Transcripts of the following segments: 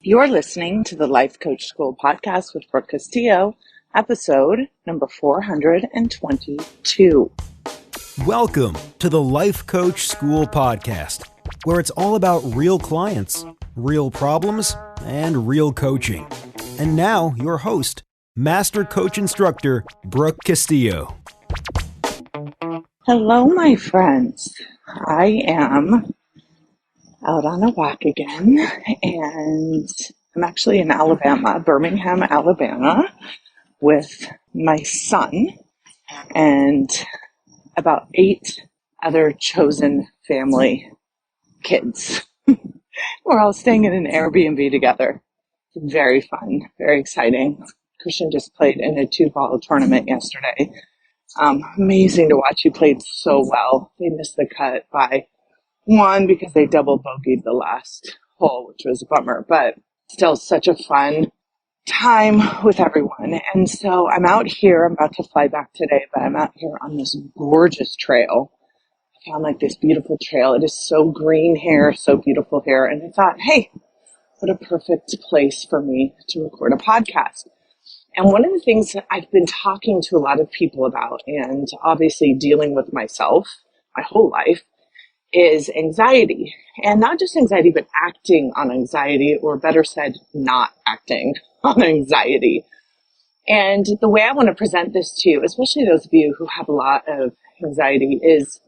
You're listening to the Life Coach School podcast with Brooke Castillo, episode number 422. Welcome to the Life Coach School podcast, where it's all about real clients, real problems, and real coaching. And now, your host, Master Coach Instructor, Brooke Castillo. Hello, my friends. I am out on a walk again, and I'm actually in Alabama, Birmingham, Alabama, with my son and about 8 other chosen family kids. We're all staying in an Airbnb together. It's very fun, very exciting. Christian just played in a 2-ball tournament yesterday. Amazing to watch. He played so well. They missed the cut by 1 because they double bogeyed the last hole, which was a bummer, but still such a fun time with everyone. And so I'm out here. I'm about to fly back today, but I'm out here on this gorgeous trail. I found like this beautiful trail. It is so green here, so beautiful here. And I thought, hey, what a perfect place for me to record a podcast. And one of the things that I've been talking to a lot of people about, and obviously dealing with myself my whole life, is anxiety. And not just anxiety, but acting on anxiety, or better said, not acting on anxiety. And the way I want to present this to you, especially those of you who have a lot of anxiety, is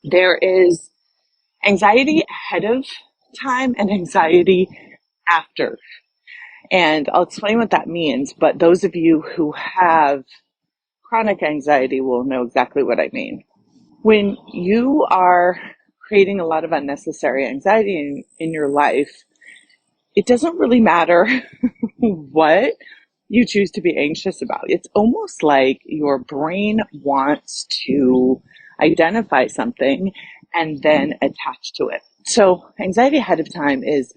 there is anxiety ahead of time and anxiety after. And I'll explain what that means, but those of you who have chronic anxiety will know exactly what I mean. When you are creating a lot of unnecessary anxiety in your life, it doesn't really matter what you choose to be anxious about. It's almost like your brain wants to identify something and then attach to it. So anxiety ahead of time is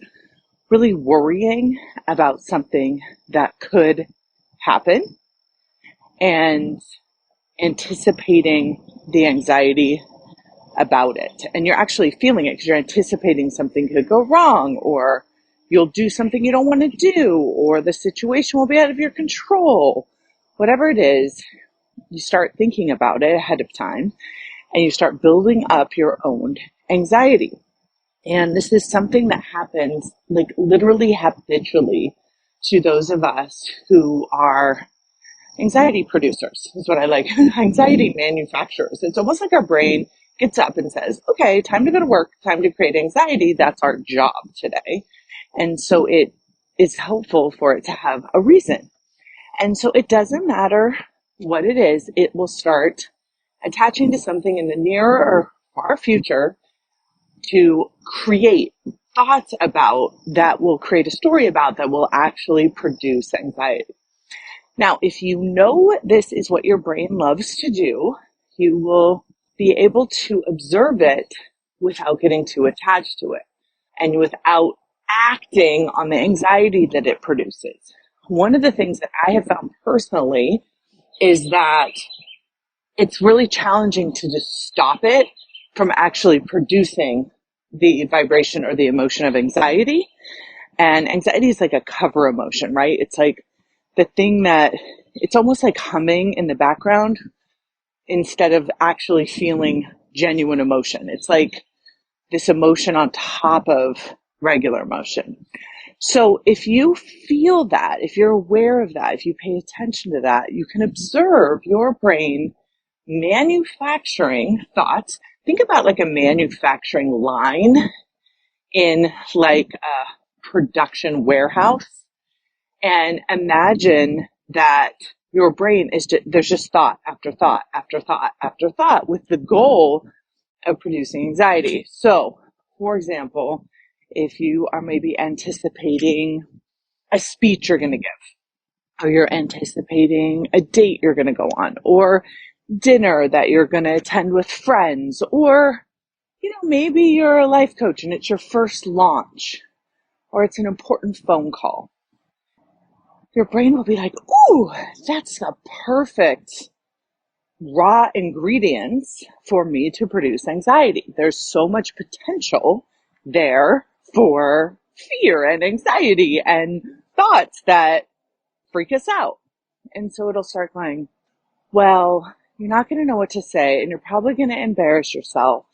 really worrying about something that could happen and anticipating the anxiety about it. And you're actually feeling it because you're anticipating something could go wrong, or you'll do something you don't want to do, or the situation will be out of your control. Whatever it is, you start thinking about it ahead of time and you start building up your own anxiety. And this is something that happens like literally habitually to those of us who are anxiety producers, is what I like, anxiety manufacturers. It's almost like our brain gets up and says, okay, time to go to work, time to create anxiety. That's our job today. And so it is helpful for it to have a reason. And so it doesn't matter what it is, it will start attaching to something in the near or far future to create thoughts about that will create a story about that will actually produce anxiety. Now, if you know this is what your brain loves to do, you will be able to observe it without getting too attached to it and without acting on the anxiety that it produces. One of the things that I have found personally is that it's really challenging to just stop it from actually producing the vibration or the emotion of anxiety. And anxiety is like a cover emotion, right? It's like the thing that, it's almost like humming in the background instead of actually feeling genuine emotion. It's like this emotion on top of regular emotion. So if you feel that, if you're aware of that, if you pay attention to that, you can observe your brain manufacturing thoughts. Think about like a manufacturing line in like a production warehouse, and imagine that your brain is just, there's just thought after thought after thought after thought with the goal of producing anxiety. So, for example, if you are maybe anticipating a speech you're going to give, or you're anticipating a date you're going to go on, or dinner that you're going to attend with friends, or, maybe you're a life coach and it's your first launch, or it's an important phone call. Your brain will be like, ooh, that's the perfect raw ingredients for me to produce anxiety. There's so much potential there for fear and anxiety and thoughts that freak us out. And so it'll start going, well, you're not going to know what to say, and you're probably going to embarrass yourself.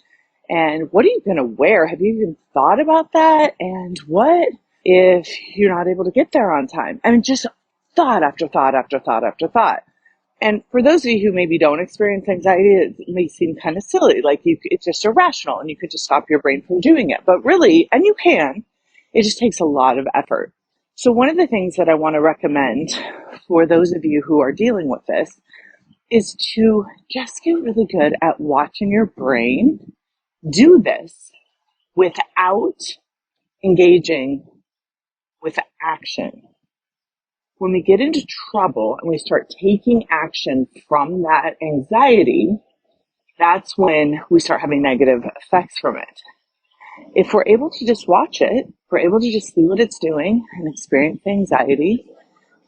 And what are you going to wear? Have you even thought about that? And what if you're not able to get there on time? I mean, just thought after thought after thought after thought. And for those of you who maybe don't experience anxiety, it may seem kind of silly, like it's just irrational and you could just stop your brain from doing it. But really, and you can, it just takes a lot of effort. So one of the things that I want to recommend for those of you who are dealing with this is to just get really good at watching your brain do this without engaging with action. When we get into trouble and we start taking action from that anxiety, that's when we start having negative effects from it. If we're able to just watch it, we're able to just see what it's doing and experience the anxiety,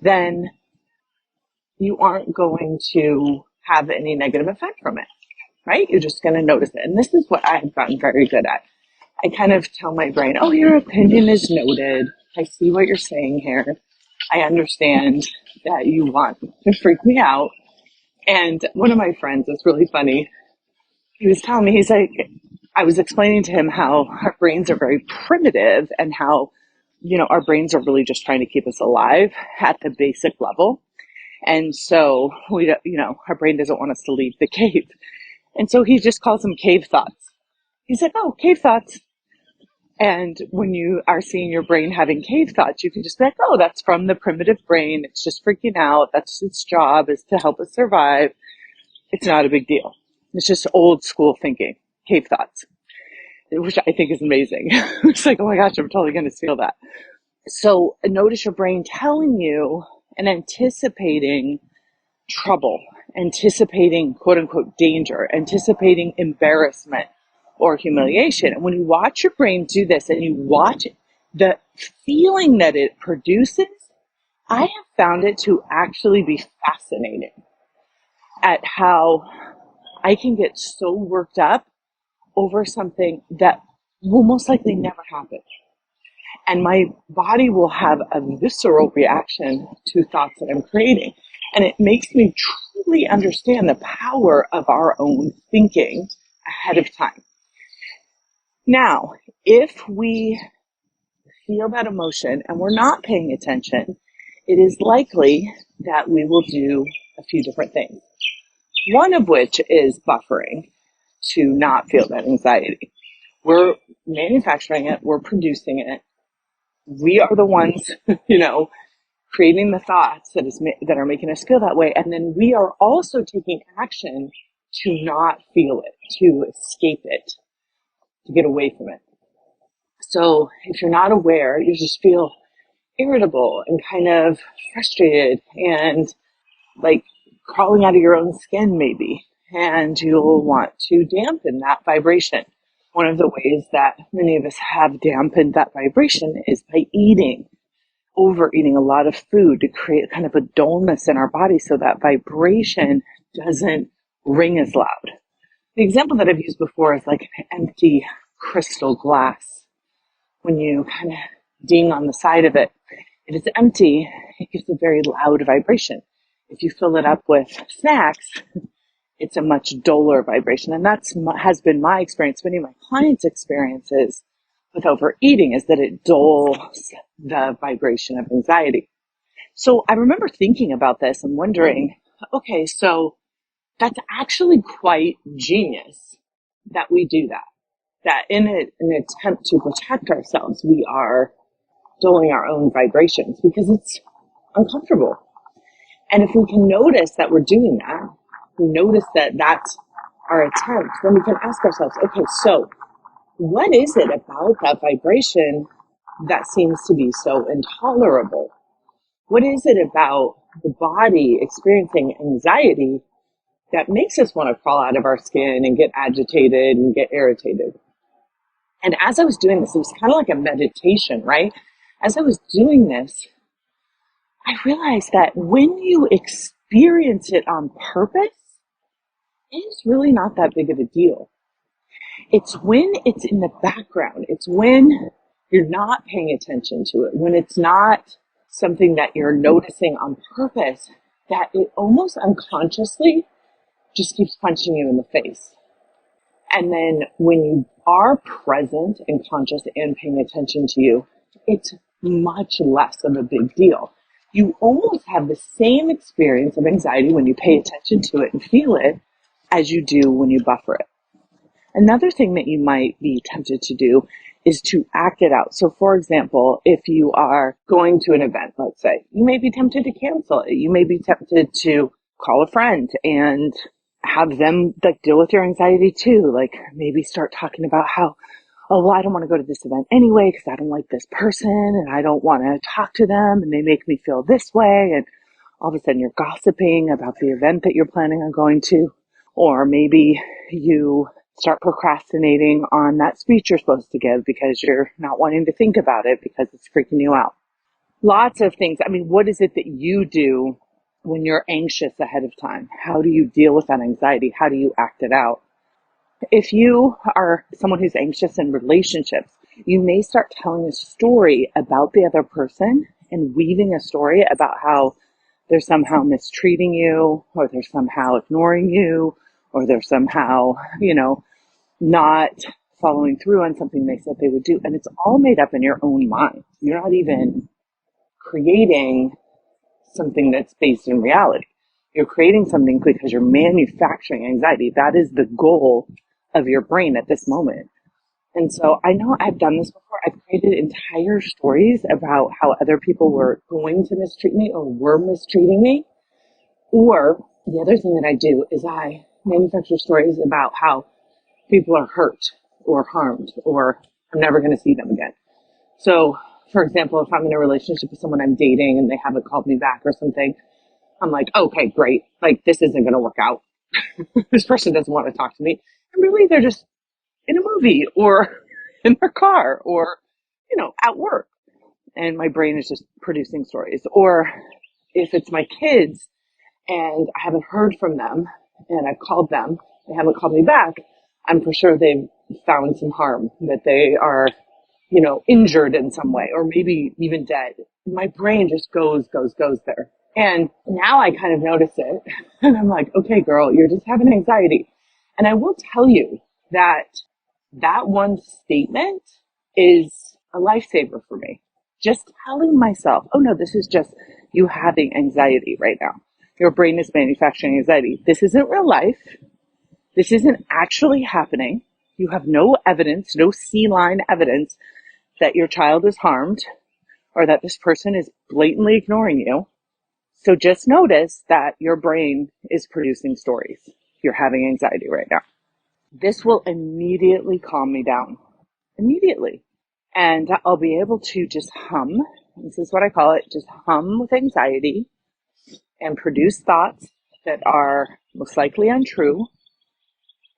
then you aren't going to have any negative effect from it, right? You're just going to notice it. And this is what I've gotten very good at. I kind of tell my brain, oh, your opinion is noted. I see what you're saying here. I understand that you want to freak me out. And one of my friends, it's really funny. He was telling me, he's like, I was explaining to him how our brains are very primitive and how, our brains are really just trying to keep us alive at the basic level. And so our brain doesn't want us to leave the cave. And so he just calls them cave thoughts. He said, oh, cave thoughts. And when you are seeing your brain having cave thoughts, you can just be like, oh, that's from the primitive brain. It's just freaking out. That's its job, is to help us survive. It's not a big deal. It's just old school thinking, cave thoughts, which I think is amazing. It's like, oh my gosh, I'm totally going to steal that. So notice your brain telling you and anticipating trouble, anticipating quote unquote danger, anticipating embarrassment or humiliation. And when you watch your brain do this and you watch the feeling that it produces, I have found it to actually be fascinating at how I can get so worked up over something that will most likely never happen. And my body will have a visceral reaction to thoughts that I'm creating. And it makes me truly understand the power of our own thinking ahead of time. Now, if we feel that emotion and we're not paying attention, it is likely that we will do a few different things. One of which is buffering to not feel that anxiety. We're manufacturing it, we're producing it. We are the ones, creating the thoughts that are making us feel that way. And then we are also taking action to not feel it, to escape it, to get away from it. So if you're not aware, you just feel irritable and kind of frustrated and like crawling out of your own skin maybe. And you'll want to dampen that vibration. One of the ways that many of us have dampened that vibration is by overeating a lot of food to create kind of a dullness in our body so that vibration doesn't ring as loud. The example that I've used before is like an empty crystal glass. When you kind of ding on the side of it, if it's empty, it gives a very loud vibration. If you fill it up with snacks, it's a much duller vibration. And has been my experience, many of my clients' experiences with overeating, is that it dulls the vibration of anxiety. So I remember thinking about this and wondering, okay, so that's actually quite genius that we do that. That in an attempt to protect ourselves, we are dulling our own vibrations because it's uncomfortable. And if we can notice that we're doing that, we notice that that's our attempt, then we can ask ourselves, okay, so what is it about that vibration that seems to be so intolerable? What is it about the body experiencing anxiety that makes us want to crawl out of our skin and get agitated and get irritated? And as I was doing this, it was kind of like a meditation, right? As I was doing this, I realized that when you experience it on purpose, it's really not that big of a deal. It's when it's in the background. It's when you're not paying attention to it, when it's not something that you're noticing on purpose, that it almost unconsciously just keeps punching you in the face. And then when you are present and conscious and paying attention to you, it's much less of a big deal. You almost have the same experience of anxiety when you pay attention to it and feel it as you do when you buffer it. Another thing that you might be tempted to do is to act it out. So for example, if you are going to an event, let's say, you may be tempted to cancel it. You may be tempted to call a friend and have them like deal with your anxiety too. Like maybe start talking about how, oh, well, I don't want to go to this event anyway because I don't like this person and I don't want to talk to them and they make me feel this way. And all of a sudden you're gossiping about the event that you're planning on going to. Or maybe you start procrastinating on that speech you're supposed to give because you're not wanting to think about it because it's freaking you out. Lots of things. I mean, what is it that you do when you're anxious ahead of time? How do you deal with that anxiety? How do you act it out? If you are someone who's anxious in relationships, you may start telling a story about the other person and weaving a story about how they're somehow mistreating you, or they're somehow ignoring you, or they're somehow, not following through on something they said they would do. And it's all made up in your own mind. You're not even creating something that's based in reality. You're creating something because you're manufacturing anxiety. That is the goal of your brain at this moment. And so I know I've done this before. I've created entire stories about how other people were going to mistreat me or were mistreating me. Or the other thing that I do is I manufacture stories about how people are hurt or harmed or I'm never going to see them again. So, for example, if I'm in a relationship with someone I'm dating and they haven't called me back or something, I'm like, okay, great. Like, this isn't going to work out. This person doesn't want to talk to me. And really, they're just in a movie or in their car or, at work. And my brain is just producing stories. Or if it's my kids and I haven't heard from them and I've called them, they haven't called me back, I'm for sure they've found some harm, that they are, injured in some way, or maybe even dead. My brain just goes there. And now I kind of notice it and I'm like, okay, girl, you're just having anxiety. And I will tell you that one statement is a lifesaver for me. Just telling myself, oh no, this is just you having anxiety right now. Your brain is manufacturing anxiety. This isn't real life. This isn't actually happening. You have no evidence, no C-line evidence that your child is harmed or that this person is blatantly ignoring you. So just notice that your brain is producing stories. You're having anxiety right now. This will immediately calm me down. Immediately. And I'll be able to just hum. This is what I call it. Just hum with anxiety and produce thoughts that are most likely untrue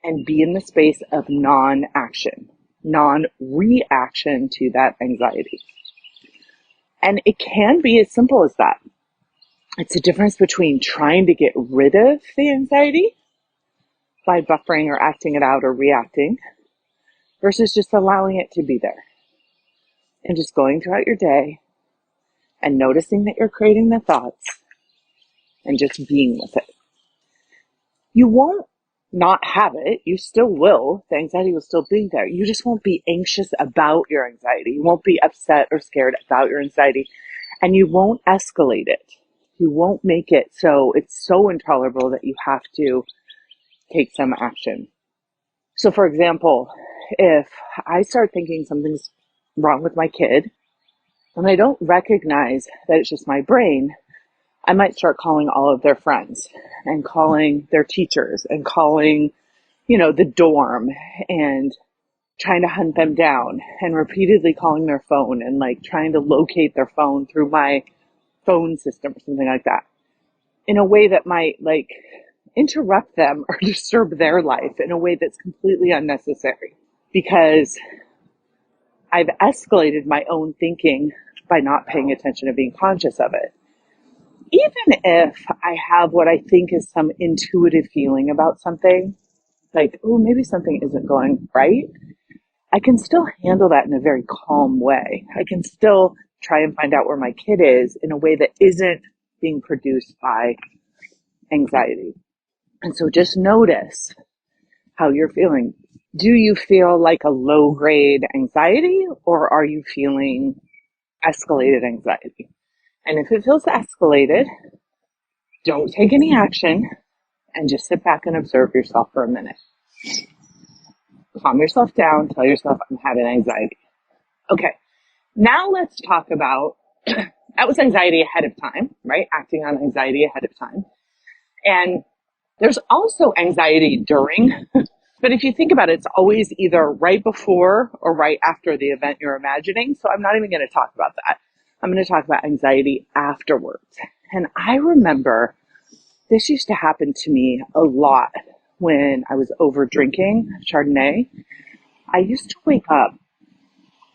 and be in the space of non-action, non-reaction to that anxiety. And it can be as simple as that. It's a difference between trying to get rid of the anxiety by buffering or acting it out or reacting versus just allowing it to be there and just going throughout your day and noticing that you're creating the thoughts and just being with it. You won't not have it. You still will. The anxiety will still be there. You just won't be anxious about your anxiety. You won't be upset or scared about your anxiety, and you won't escalate it. You won't make it so it's so intolerable that you have to take some action. So for example, if I start thinking something's wrong with my kid and I don't recognize that it's just my brain, I might start calling all of their friends and calling their teachers and calling, the dorm and trying to hunt them down and repeatedly calling their phone and like trying to locate their phone through my phone system or something like that in a way that might like interrupt them or disturb their life in a way that's completely unnecessary because I've escalated my own thinking by not paying attention and being conscious of it. Even if I have what I think is some intuitive feeling about something, like, oh, maybe something isn't going right, I can still handle that in a very calm way. I can still try and find out where my kid is in a way that isn't being produced by anxiety. And so just notice how you're feeling. Do you feel like a low grade anxiety, or are you feeling escalated anxiety? And if it feels escalated, don't take any action and just sit back and observe yourself for a minute. Calm yourself down. Tell yourself, I'm having anxiety. Okay. Now let's talk about, that was anxiety ahead of time, right? Acting on anxiety ahead of time. And there's also anxiety during, but if you think about it, it's always either right before or right after the event you're imagining. So I'm not even going to talk about that. I'm going to talk about anxiety afterwards. And I remember this used to happen to me a lot when I was over drinking Chardonnay. I used to wake up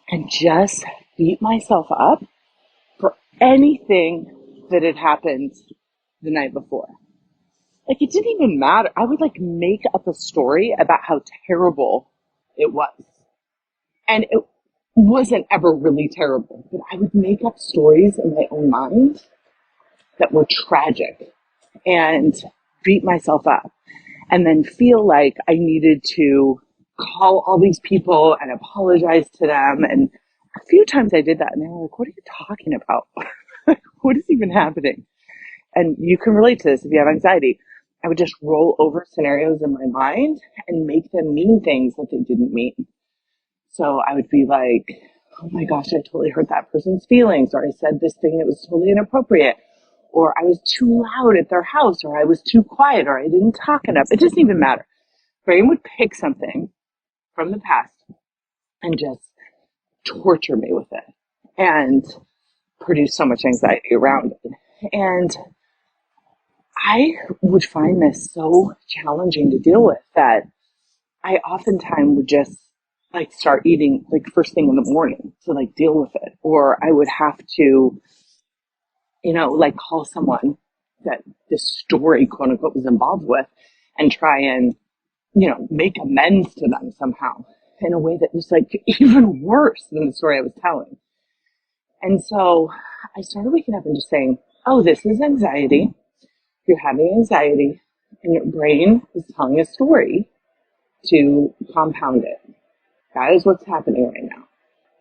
and just beat myself up for anything that had happened the night before. Like, it didn't even matter. I would like make up a story about how terrible it was. And it wasn't ever really terrible, but I would make up stories in my own mind that were tragic and beat myself up and then feel like I needed to call all these people and apologize to them. And a few times I did that and they were like, what are you talking about? What is even happening? And you can relate to this if you have anxiety. I would just roll over scenarios in my mind and make them mean things that they didn't mean. So I would be like, oh my gosh, I totally hurt that person's feelings, or I said this thing that was totally inappropriate, or I was too loud at their house, or I was too quiet, or I didn't talk enough. It doesn't even matter. Brain would pick something from the past and just torture me with it and produce so much anxiety around it. And I would find this so challenging to deal with that I oftentimes would just like start eating like first thing in the morning to like deal with it. Or I would have to, like call someone that this story, quote unquote, was involved with and try and, make amends to them somehow in a way that was like even worse than the story I was telling. And so I started waking up and just saying, oh, this is anxiety. You're having anxiety and your brain is telling a story to compound it. That is what's happening right now.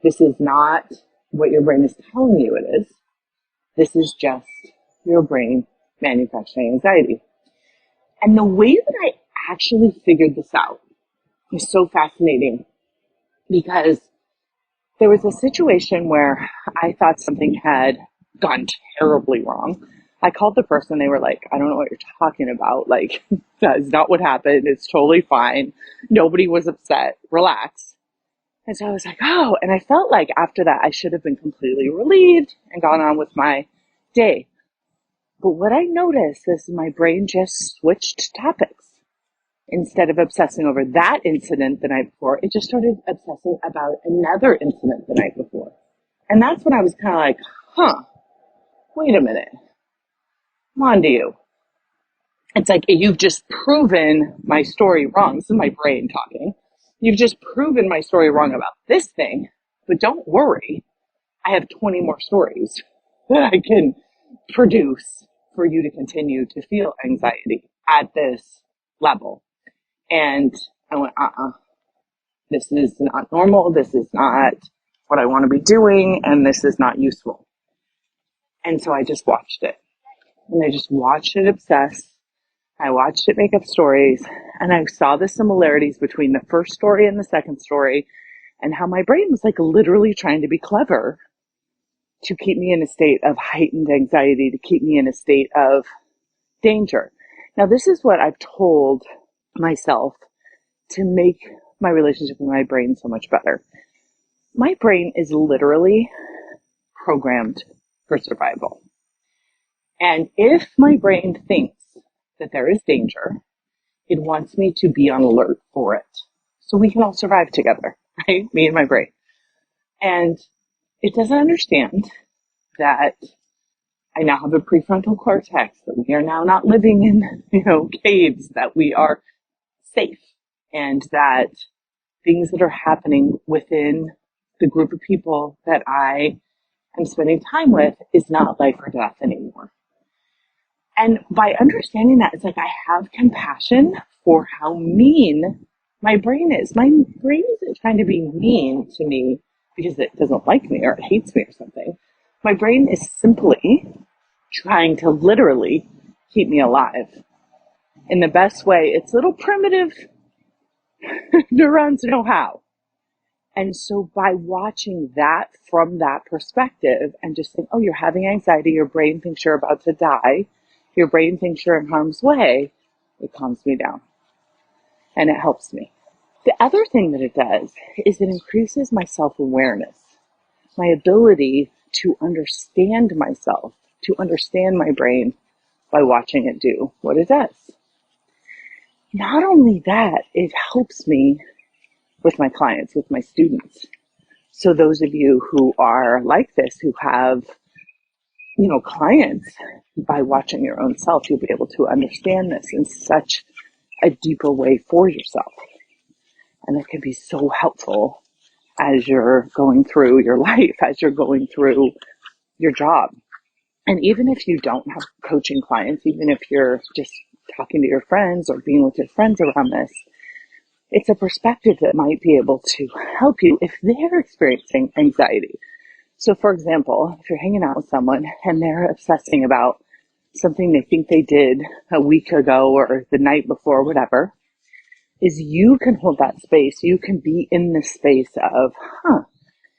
This is not what your brain is telling you it is. This is just your brain manufacturing anxiety. And the way that I actually figured this out was so fascinating because there was a situation where I thought something had gone terribly wrong. I called the person. They were like, I don't know what you're talking about. Like, that is not what happened. It's totally fine. Nobody was upset. Relax. And so I was like, oh, and I felt like after that, I should have been completely relieved and gone on with my day. But what I noticed is my brain just switched topics. Instead of obsessing over that incident the night before, it just started obsessing about another incident the night before. And that's when I was kind of like, wait a minute. Come on to you. It's like, you've just proven my story wrong. This is my brain talking. You've just proven my story wrong about this thing, but don't worry. I have 20 more stories that I can produce for you to continue to feel anxiety at this level. And I went, this is not normal. This is not what I want to be doing. And this is not useful. And so I just watched it. And I just watched it obsess. I watched it make up stories. And I saw the similarities between the first story and the second story and how my brain was like literally trying to be clever to keep me in a state of heightened anxiety, to keep me in a state of danger. Now, this is what I've told myself to make my relationship with my brain so much better. My brain is literally programmed for survival. And if my brain thinks that there is danger, it wants me to be on alert for it. So we can all survive together, right? Me and my brain. And it doesn't understand that I now have a prefrontal cortex, that we are now not living in, caves, that we are safe, and that things that are happening within the group of people that I am spending time with is not life or death anymore. And by understanding that, it's like I have compassion for how mean my brain is. My brain isn't trying to be mean to me because it doesn't like me or it hates me or something. My brain is simply trying to literally keep me alive in the best way its little primitive neurons know how. And so by watching that from that perspective and just saying, oh, you're having anxiety, your brain thinks you're about to die, your brain thinks you're in harm's way, it calms me down and it helps me. The other thing that it does is it increases my self-awareness, my ability to understand myself, to understand my brain by watching it do what it does. Not only that, it helps me with my clients, with my students. So those of you who are like this, who have, clients, by watching your own self, you'll be able to understand this in such a deeper way for yourself. And it can be so helpful as you're going through your life, as you're going through your job. And even if you don't have coaching clients, even if you're just talking to your friends or being with your friends around this, it's a perspective that might be able to help you if they're experiencing anxiety. So for example, if you're hanging out with someone and they're obsessing about something they think they did a week ago or the night before, whatever, is you can hold that space. You can be in the space of,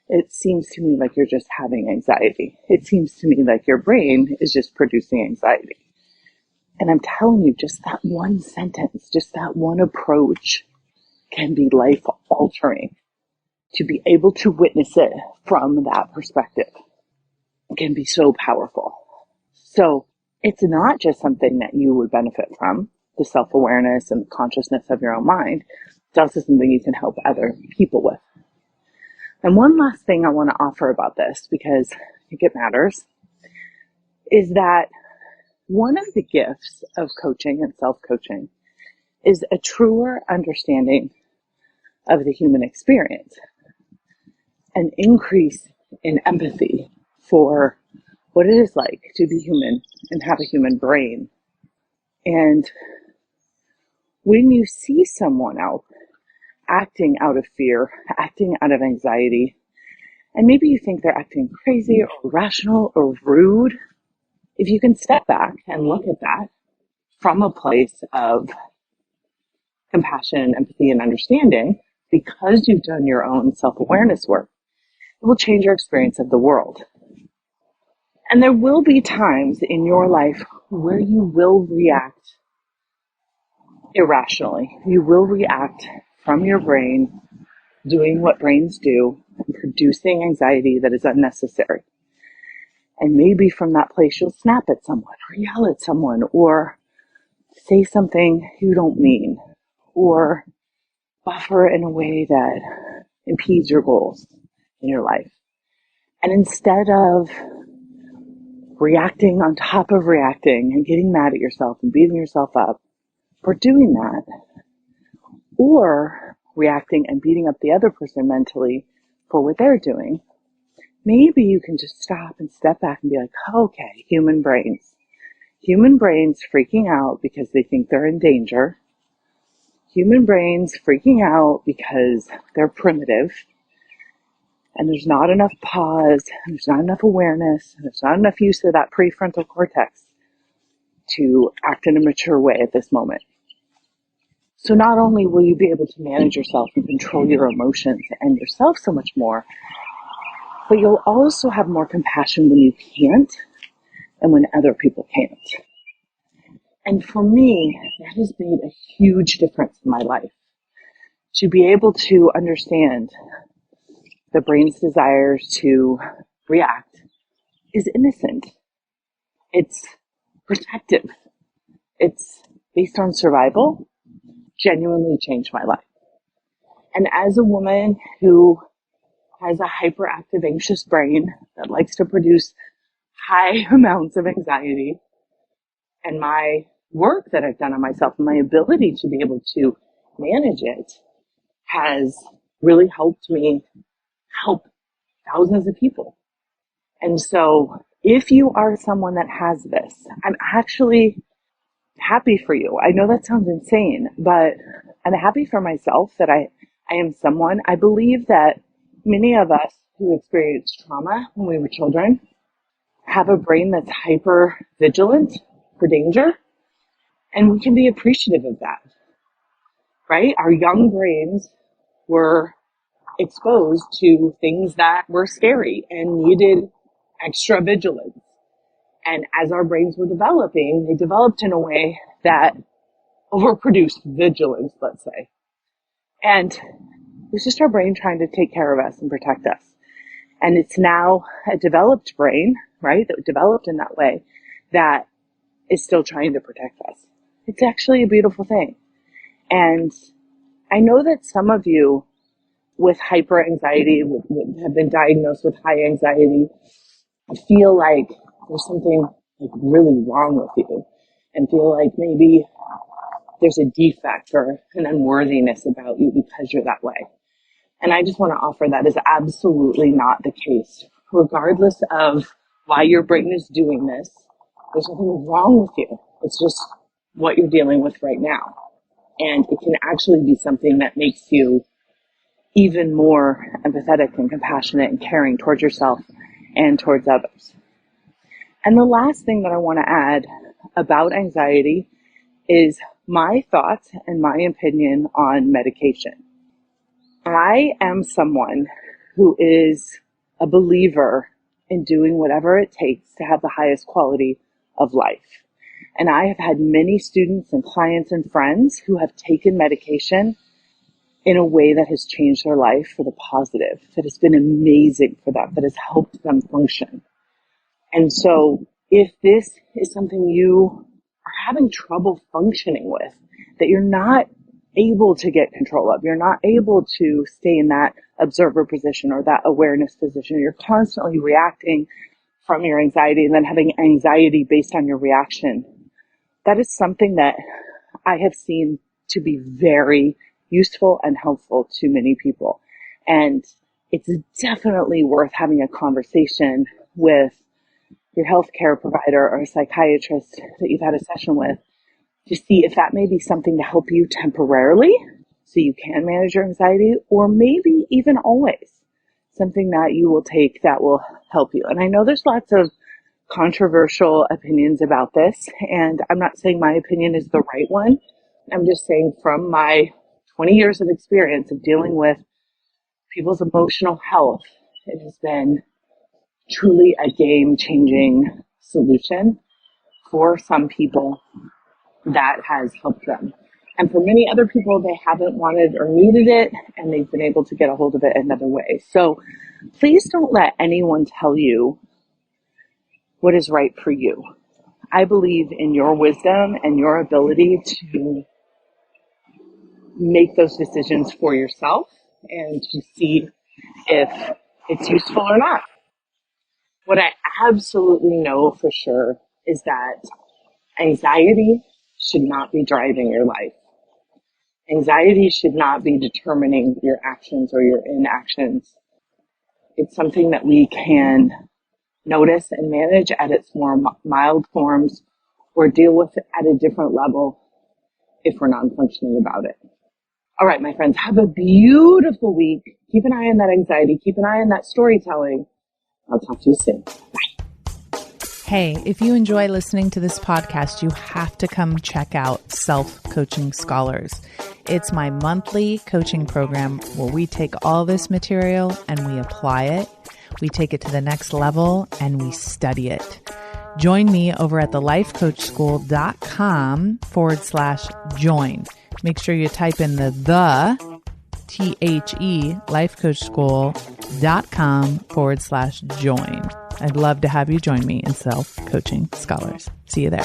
it seems to me like you're just having anxiety. It seems to me like your brain is just producing anxiety. And I'm telling you, just that one sentence, just that one approach can be life altering. To be able to witness it from that perspective can be so powerful. So it's not just something that you would benefit from, the self-awareness and consciousness of your own mind. It's also something you can help other people with. And one last thing I want to offer about this, because I think it matters, is that one of the gifts of coaching and self-coaching is a truer understanding of the human experience, an increase in empathy for what it is like to be human and have a human brain. And when you see someone else acting out of fear, acting out of anxiety, and maybe you think they're acting crazy or irrational or rude, if you can step back and look at that from a place of compassion, empathy, and understanding, because you've done your own self-awareness work, it will change your experience of the world. And there will be times in your life where you will react irrationally. You will react from your brain, doing what brains do, and producing anxiety that is unnecessary. And maybe from that place you'll snap at someone or yell at someone or say something you don't mean or buffer in a way that impedes your goals in your life. And instead of reacting on top of reacting and getting mad at yourself and beating yourself up for doing that, or reacting and beating up the other person mentally for what they're doing, maybe you can just stop and step back and be like, okay, human brains. Human brains freaking out because they think they're in danger. Human brains freaking out because they're primitive. And there's not enough pause, and there's not enough awareness, and there's not enough use of that prefrontal cortex to act in a mature way at this moment. So not only will you be able to manage yourself and control your emotions and yourself so much more, but you'll also have more compassion when you can't and when other people can't. And for me, that has made a huge difference in my life. To be able to understand the brain's desires to react is innocent. It's protective. It's based on survival, genuinely changed my life. And as a woman who has a hyperactive, anxious brain that likes to produce high amounts of anxiety, and my work that I've done on myself and my ability to be able to manage it has really helped me help thousands of people. And so if you are someone that has this, I'm actually happy for you. I know that sounds insane, but I'm happy for myself that I am someone. I believe that many of us who experienced trauma when we were children have a brain that's hyper vigilant for danger, and we can be appreciative of that, right? Our young brains were exposed to things that were scary and needed extra vigilance. And as our brains were developing, they developed in a way that overproduced vigilance, let's say. And it was just our brain trying to take care of us and protect us. And it's now a developed brain, right, that developed in that way, that is still trying to protect us. It's actually a beautiful thing. And I know that some of you with hyper anxiety, have been diagnosed with high anxiety, feel like there's something like really wrong with you, and feel like maybe there's a defect or an unworthiness about you because you're that way. And I just want to offer that is absolutely not the case. Regardless of why your brain is doing this, there's nothing wrong with you. It's just what you're dealing with right now. And it can actually be something that makes you even more empathetic and compassionate and caring towards yourself and towards others. And the last thing that I want to add about anxiety is my thoughts and my opinion on medication. I am someone who is a believer in doing whatever it takes to have the highest quality of life. And I have had many students and clients and friends who have taken medication in a way that has changed their life for the positive, that has been amazing for them, that has helped them function. And so if this is something you are having trouble functioning with, that you're not able to get control of, you're not able to stay in that observer position or that awareness position, you're constantly reacting from your anxiety and then having anxiety based on your reaction, that is something that I have seen to be very useful and helpful to many people. And it's definitely worth having a conversation with your healthcare provider or a psychiatrist that you've had a session with to see if that may be something to help you temporarily so you can manage your anxiety, or maybe even always something that you will take that will help you. And I know there's lots of controversial opinions about this, and I'm not saying my opinion is the right one. I'm just saying from my 20 years of experience of dealing with people's emotional health, it has been truly a game-changing solution for some people that has helped them. And for many other people, they haven't wanted or needed it, and they've been able to get a hold of it another way. So please don't let anyone tell you what is right for you. I believe in your wisdom and your ability to make those decisions for yourself and to see if it's useful or not. What I absolutely know for sure is that anxiety should not be driving your life. Anxiety should not be determining your actions or your inactions. It's something that we can notice and manage at its more mild forms or deal with it at a different level if we're non-functioning about it. All right, my friends, have a beautiful week. Keep an eye on that anxiety. Keep an eye on that storytelling. I'll talk to you soon. Bye. Hey, if you enjoy listening to this podcast, you have to come check out Self-Coaching Scholars. It's my monthly coaching program where we take all this material and we apply it. We take it to the next level and we study it. Join me over at thelifecoachschool.com/join. Make sure you type in the lifecoachschool.com/join. I'd love to have you join me in Self-Coaching Scholars. See you there.